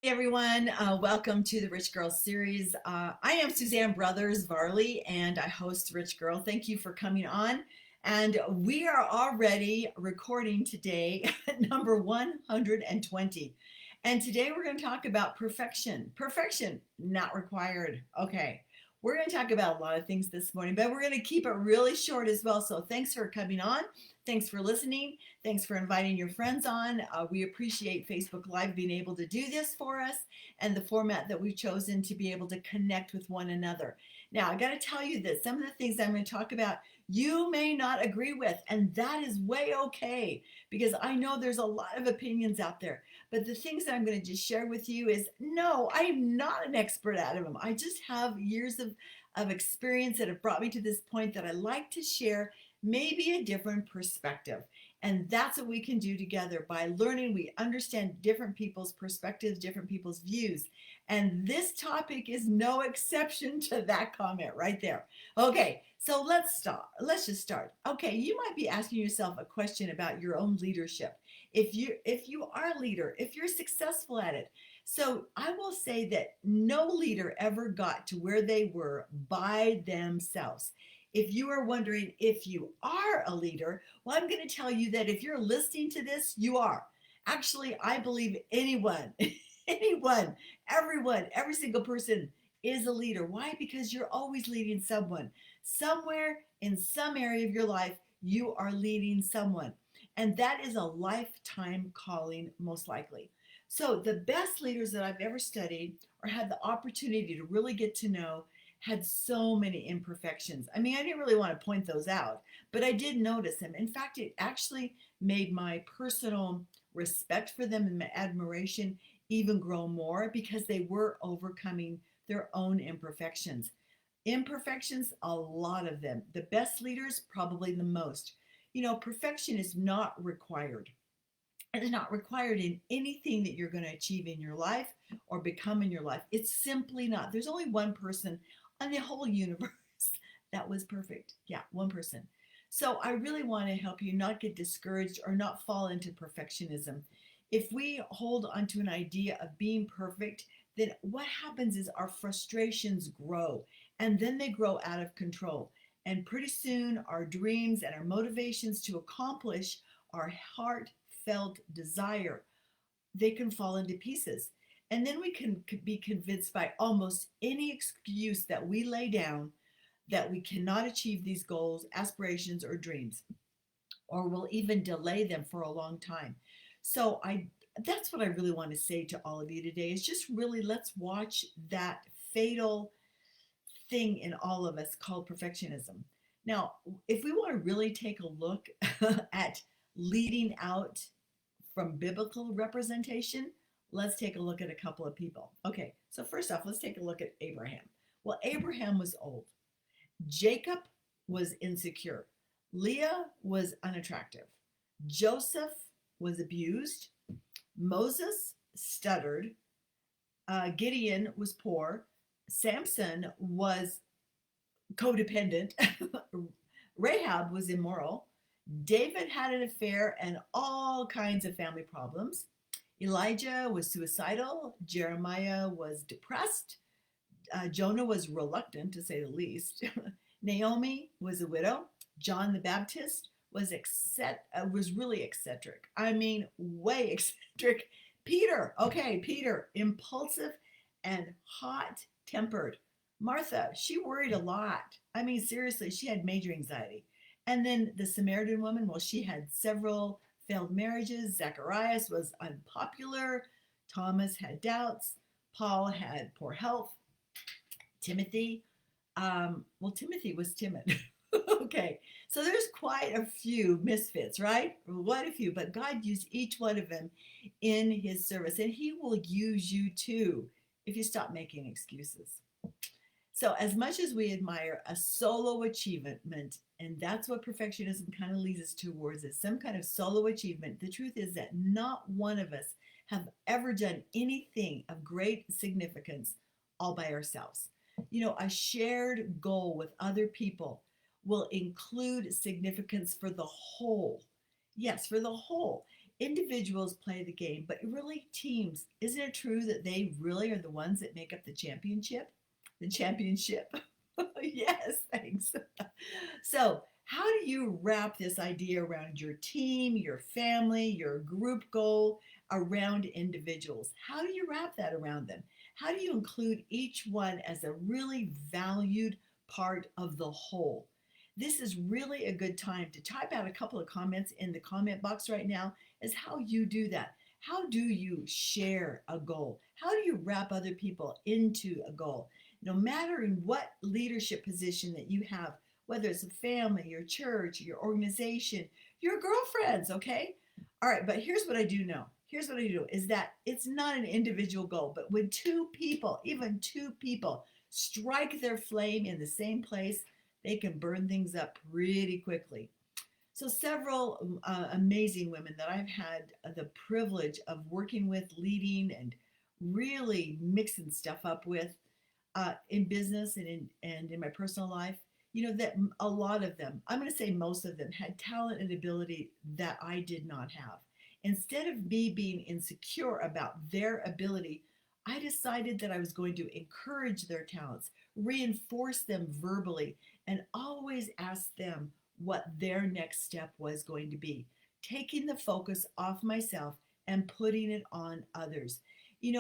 Hey everyone, welcome to the Rich Girl series. I am Suzanne Brothers Varley and I host Rich Girl. Thank you for coming on. And we are already recording today, number 120. And today we're going to talk about perfection. Perfection, not required. Okay. We're going to talk about a lot of things this morning, but we're going to keep it really short as well. So thanks for coming on. Thanks for listening. Thanks for inviting your friends on. We appreciate Facebook Live being able to do this for us and the format that we've chosen to be able to connect with one another. Now, I got to tell you that some of the things I'm going to talk about you may not agree with, and that is way okay because I know there's a lot of opinions out there. But the things that I'm going to just share with you is no, I am not an expert at them. I just have years of experience that have brought me to this point that I like to share maybe a different perspective. And that's what we can do together by learning. We understand different people's perspectives, different people's views. And this topic is no exception to that comment right there. Okay, so let's start. Let's just start. Okay, you might be asking yourself a question about your own leadership. If you are a leader, if you're successful at it. So I will say that no leader ever got to where they were by themselves. If you are wondering if you are a leader, well, I'm going to tell you that if you're listening to this, you are. Actually, I believe anyone, anyone, everyone, every single person is a leader. Why? Because you're always leading someone. Somewhere in some area of your life, you are leading someone. And that is a lifetime calling, most likely. So, the best leaders that I've ever studied or had the opportunity to really get to know had so many imperfections. I mean, I didn't really want to point those out, but I did notice them. In fact, it actually made my personal respect for them and my admiration even grow more because they were overcoming their own imperfections. Imperfections, a lot of them. The best leaders, probably the most. You know, perfection is not required. It is not required in anything that you're going to achieve in your life or become in your life. It's simply not. There's only one person on the whole universe that was perfect. Yeah, one person. So I really want to help you not get discouraged or not fall into perfectionism. If we hold onto an idea of being perfect, then what happens is our frustrations grow and then they grow out of control. And pretty soon, our dreams and our motivations to accomplish our heartfelt desire, they can fall into pieces. And then we can be convinced by almost any excuse that we lay down that we cannot achieve these goals, aspirations, or dreams, or will even delay them for a long time. So I that's what I really want to say to all of you today is just really let's watch that fatal thing in all of us called perfectionism. Now, if we want to really take a look at leading out from biblical representation, let's take a look at a couple of people. Okay, so first off, let's take a look at Abraham. Well, Abraham was old. Jacob was insecure. Leah was unattractive. Joseph was abused. Moses stuttered. Gideon was poor. Samson was codependent. Rahab was immoral. David had an affair and all kinds of family problems. Elijah was suicidal. Jeremiah was depressed. Jonah was reluctant, to say the least. Naomi was a widow. John the Baptist was really eccentric. I mean, way eccentric. Peter, okay, Peter, impulsive and hot tempered. Martha, she worried a lot. I mean, seriously, she had major anxiety. And then the Samaritan woman, well, she had several failed marriages. Zacharias was unpopular. Thomas had doubts. Paul had poor health. Timothy, Timothy was timid. Okay, so there's quite a few misfits, right? Quite a few, but God used each one of them in his service, and he will use you too if you stop making excuses. So, as much as we admire a solo achievement, and that's what perfectionism kind of leads us towards is some kind of solo achievement, the truth is that not one of us have ever done anything of great significance all by ourselves. You know, a shared goal with other people will include significance for the whole. Yes, for the whole. Individuals play the game, but really teams. Isn't it true that they really are the ones that make up the championship? The championship. Yes, thanks. So, how do you wrap this idea around your team, your family, your group goal, around individuals? How do you wrap that around them? How do you include each one as a really valued part of the whole? This is really a good time to type out a couple of comments in the comment box right now as how you do that. How do you share a goal? How do you wrap other people into a goal? No matter in what leadership position that you have, whether it's a family, your church, your organization, your girlfriends, okay? All right, but here's what I do know. Here's what I do is that it's not an individual goal, but when two people, even two people, strike their flame in the same place, they can burn things up pretty quickly. So, several amazing women that I've had the privilege of working with, leading, and really mixing stuff up with in business and in my personal life, that a lot of them, I'm going to say most of them, had talent and ability that I did not have. Instead of me being insecure about their ability, I decided that I was going to encourage their talents, reinforce them verbally, and always ask them what their next step was going to be, taking the focus off myself and putting it on others. And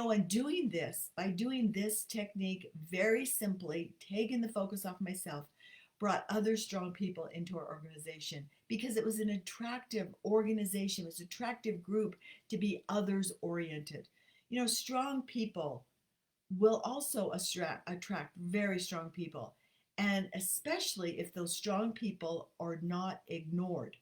by doing this technique very simply, taking the focus off myself, brought other strong people into our organization because it was an attractive organization, it was an attractive group to be others oriented. Strong people will also attract very strong people, and especially if those strong people are not ignored.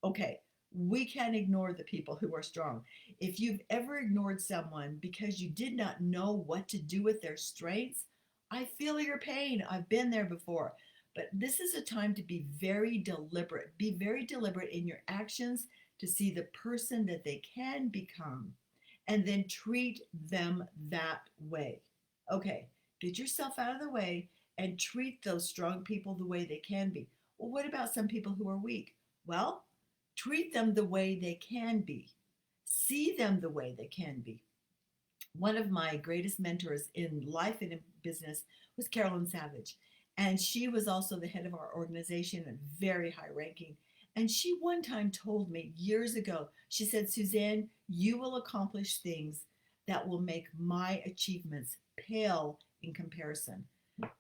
Okay, we can't ignore the people who are strong. If you've ever ignored someone because you did not know what to do with their strengths, I feel your pain. I've been there before. But this is a time to be very deliberate. Be very deliberate in your actions to see the person that they can become and then treat them that way. Okay, get yourself out of the way and treat those strong people the way they can be. Well, what about some people who are weak? Well, treat them the way they can be. See them the way they can be. One of my greatest mentors in life and in business was Carolyn Savage. And she was also the head of our organization and very high ranking. And she one time told me years ago, she said, Suzanne, you will accomplish things that will make my achievements pale in comparison.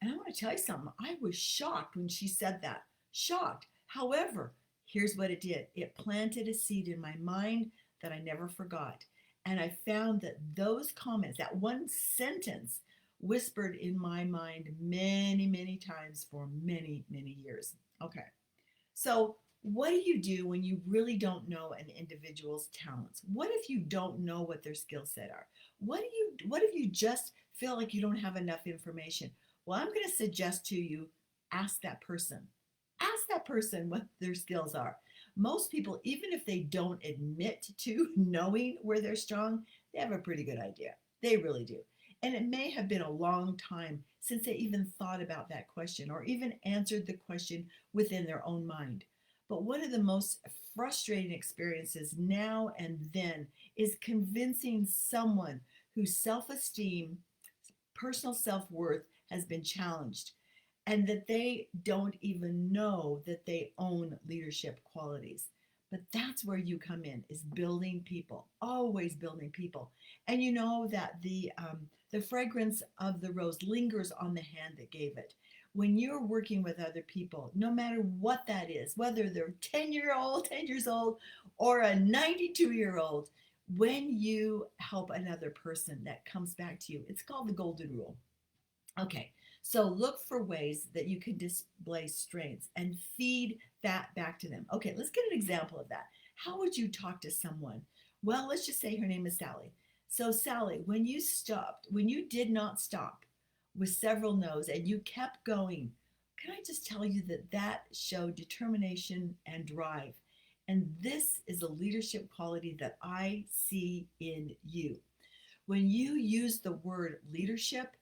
And I want to tell you something. I was shocked when she said that. Shocked. However, here's what it did it planted a seed in my mind that I never forgot. And I found that those comments, that one sentence, whispered in my mind many, many times for many, many years. Okay. So, what do you do when you really don't know an individual's talents? What if you don't know what their skill set are? What if you just feel like you don't have enough information? Well, I'm going to suggest to you ask that person. Ask that person what their skills are. Most people, even if they don't admit to knowing where they're strong, they have a pretty good idea. They really do. And it may have been a long time since they even thought about that question or even answered the question within their own mind. But one of the most frustrating experiences now and then is convincing someone whose self esteem, personal self worth has been challenged and that they don't even know that they own leadership qualities. But that's where you come in, is building people, always building people. And you know that the fragrance of the rose lingers on the hand that gave it. When you're working with other people, no matter what that is, whether they're 10 years old, or a 92-year-old, when you help another person, that comes back to you. It's called the golden rule. Okay, so look for ways that you can display strengths and feed that back to them. Okay, let's get an example of that. How would you talk to someone? Well, let's just say her name is Sally. So, Sally, when you did not stop with several no's and you kept going, can I just tell you that that showed determination and drive? And this is a leadership quality that I see in you. When you use the word leadership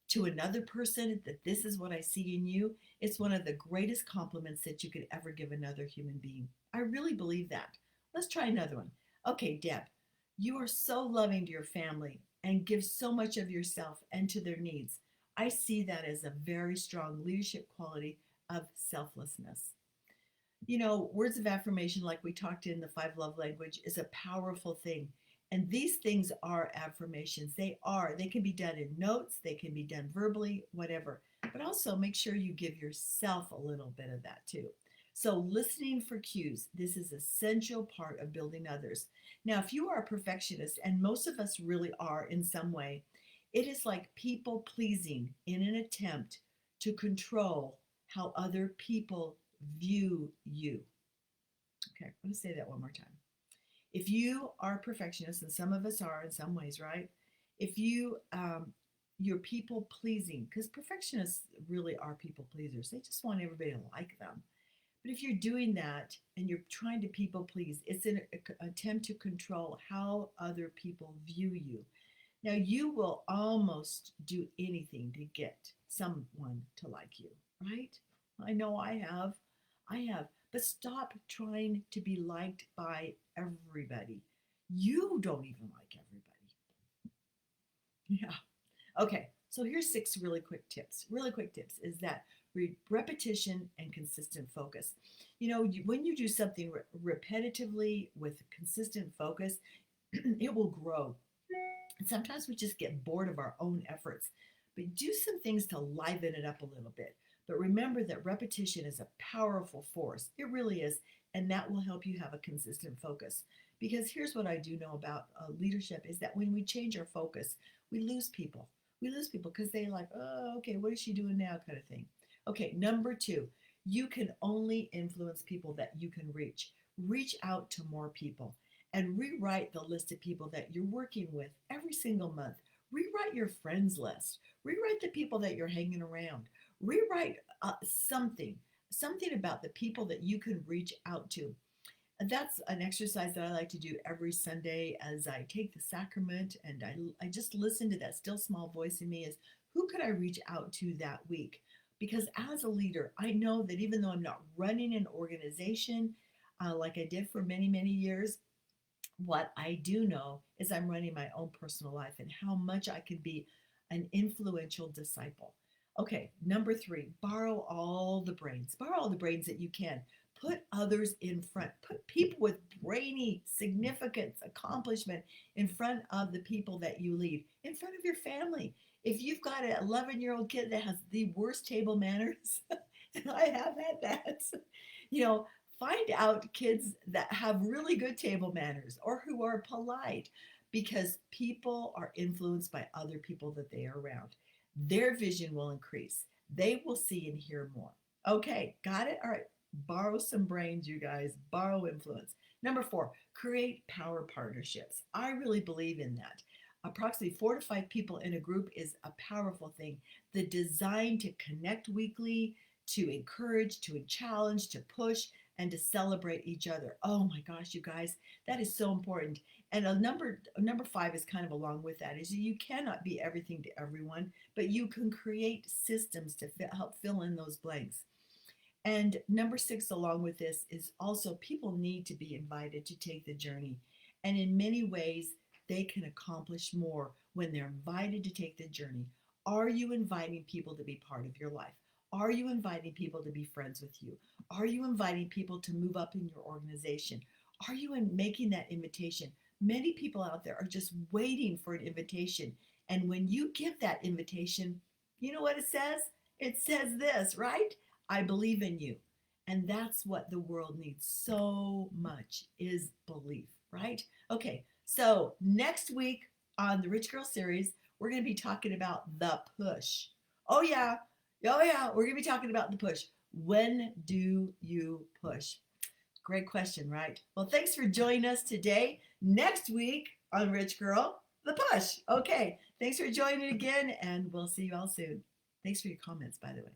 to another person, that this is what I see in you, it's one of the greatest compliments that you could ever give another human being. I really believe that. Let's try another one. Okay, Deb, you are so loving to your family and give so much of yourself and to their needs. I see that as a very strong leadership quality of selflessness. You know, words of affirmation, like we talked in the five love language, is a powerful thing. And these things are affirmations. They can be done in notes, they can be done verbally, whatever. But also make sure you give yourself a little bit of that too. So, listening for cues, this is essential part of building others. Now, if you are a perfectionist, and most of us really are in some way, it is like people pleasing in an attempt to control how other people view you. Okay, I'm going to say that one more time. If you are a perfectionist, and some of us are in some ways, right? If you're people pleasing, because perfectionists really are people pleasers, they just want everybody to like them. But if you're doing that and you're trying to people please, it's an attempt to control how other people view you. Now, you will almost do anything to get someone to like you, right? I know I have. I have. But stop trying to be liked by everybody. You don't even like everybody. Yeah. Okay. So here's six really quick tips. Really quick tips is that repetition and consistent focus. You know, when you do something repetitively with consistent focus, it will grow. And sometimes we just get bored of our own efforts, but do some things to liven it up a little bit. But remember that repetition is a powerful force. It really is. And that will help you have a consistent focus. Because here's what I do know about leadership is that when we change our focus, we lose people. We lose people because they like, oh, okay, what is she doing now, kind of thing. Okay, number two, you can only influence people that you can reach. Reach out to more people and rewrite the list of people that you're working with every single month. Rewrite your friends list. Rewrite the people that you're hanging around. Rewrite something about the people that you can reach out to. And that's an exercise that I like to do every Sunday as I take the sacrament and I just listen to that still small voice in me is who could I reach out to that week? Because as a leader, I know that even though I'm not running an organization like I did for many, many years, what I do know is I'm running my own personal life and how much I can be an influential disciple. Okay, number three, borrow all the brains. Borrow all the brains that you can. Put others in front. Put people with brainy significance, accomplishment in front of the people that you lead, in front of your family. If you've got an 11-year-old kid that has the worst table manners, and I have had that, you know, find out kids that have really good table manners or who are polite because people are influenced by other people that they are around. Their vision will increase. They will see and hear more. Okay, got it? All right. Borrow some brains, you guys. Borrow influence. Number four, create power partnerships. I really believe in that. Approximately 4 to 5 people in a group is a powerful thing. The design to connect weekly, to encourage, to challenge, to push, and to celebrate each other. Oh my gosh, you guys, that is so important. And number five is kind of along with that is you cannot be everything to everyone, but you can create systems to help fill in those blanks. And number six, along with this, is also people need to be invited to take the journey. And in many ways, they can accomplish more when they're invited to take the journey. Are you inviting people to be part of your life? Are you inviting people to be friends with you? Are you inviting people to move up in your organization? Are you making that invitation? Many people out there are just waiting for an invitation. And when you give that invitation, you know what it says? It says this, right? I believe in you. And that's what the world needs so much is belief, right? Okay, so next week on the Rich Girl series, we're going to be talking about the push. Oh, yeah. Oh, yeah. We're going to be talking about the push. When do you push? Great question, right? Well, thanks for joining us today. Next week on Rich Girl, the push. Okay. Thanks for joining again, and we'll see you all soon. Thanks for your comments, by the way.